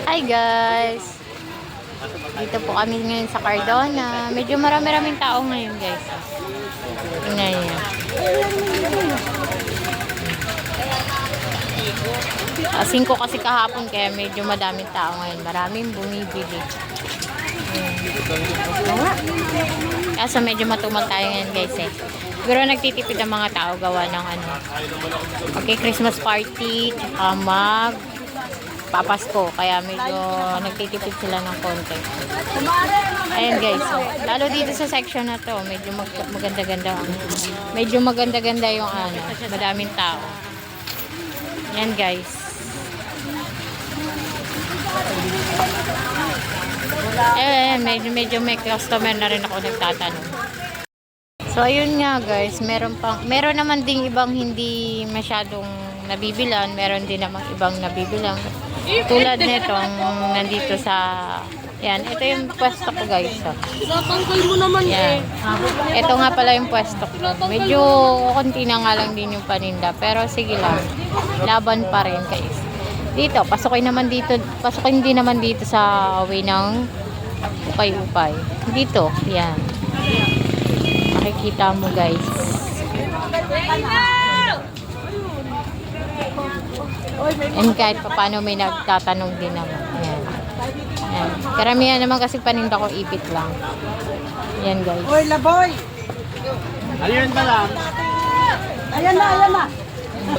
Hi guys! Dito po kami ngayon sa Cardona. Medyo marami-raming tao ngayon guys. Tingnan niyo. 5 kasi kahapon kaya medyo madaming tao ngayon. Maraming bumibili. Kaso medyo matumal tayo ngayon guys eh. Pero nagtitipid ang mga tao gawa ng ano. Okay, Christmas party, tsaka papasko. Kaya medyo nagtitipid sila ng konti. Ayan guys. So, lalo dito sa section na to, medyo maganda-ganda. Medyo maganda-ganda yung ano, madaming tao. Ayan guys. Medyo may customer na rin ako nagtatanong. So ayun nga guys, meron naman ding ibang hindi masyadong nabibilan, meron din namang ibang nabibilang. Tulad nitong nandito sa yan, ito yung pwesto ko guys. Tanggal mo naman yan. Ito nga pala yung pwesto ko. Medyo konti na nga lang din yung paninda, pero sige lang. Laban pa rin guys. Dito, pasukin din naman dito sa way ng upay-upay. Dito, yan. Makikita mo guys. And kahit pa paano may nagtatanong din naman. Yan. Yan. Karamihan naman kasi paninda ko ipit lang. Yan guys. Oy, laboy! Ayan ba lang? Ayan na!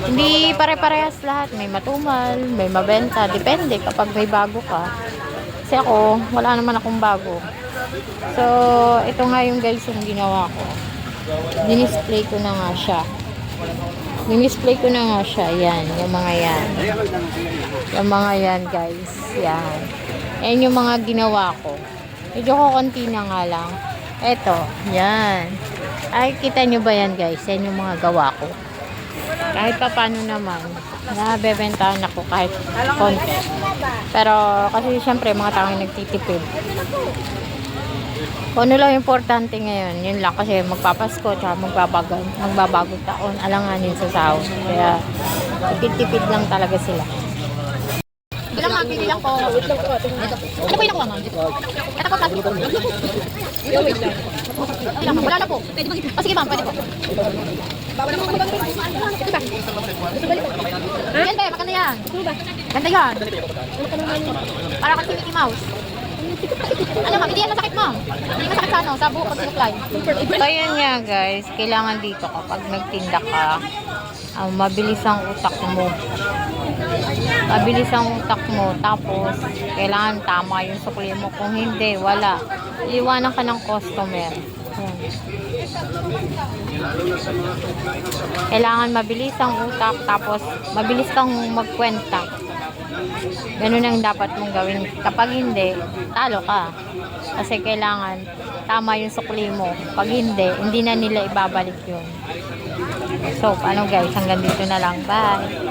Hindi pare-parehas lahat. May matumal, may mabenta. Depende kapag may bago ka. Kasi ako, wala naman akong bago. So, ito nga yung guys yung ginawa ko. Dinisplay ko na nga siya. Yan, yung mga yan. Yung mga yan guys. Yan. Yan yung mga ginawa ko. Medyo kukunti na nga lang. Ito, yan. Ay, kita nyo ba yan guys? Yan yung mga gawa ko. Kahit pa paano naman, nabebentahan ako kahit konti. Pero kasi syempre mga tao nagtitipid. Kung ano lang importante ngayon, yun lang kasi magpapasko tsaka magbabagong taon, alanganin sa sahod. Kaya tipid-tipid lang talaga sila. Bilang ma'am, bilang po. Ano po yung nakuha ma'am? Ito po, plastic po. Wala na po. O sige ma'am, pwede po. Yan ba, maganda yan. Ganda yan. Para kasi Mickey Mouse. Ano ma'am, hindi yan masakit ma'am. Hindi masakit sa ano, sa buhok pag sinuklay. So yun nga guys, kailangan dito kapag nagtinda ka, mabilis ang utak mo. Tapos kailangan tama yung sukli mo. Kung hindi, wala. Iwanan ka ng customer. Kailangan mabilis ang utak, tapos mabilis kang magkwenta. Ganun ang dapat mong gawin. Kapag hindi, talo ka. Kasi kailangan tama yung sukli mo. Pag hindi na nila ibabalik yun. So, paano guys? Hanggang dito na lang. Bye!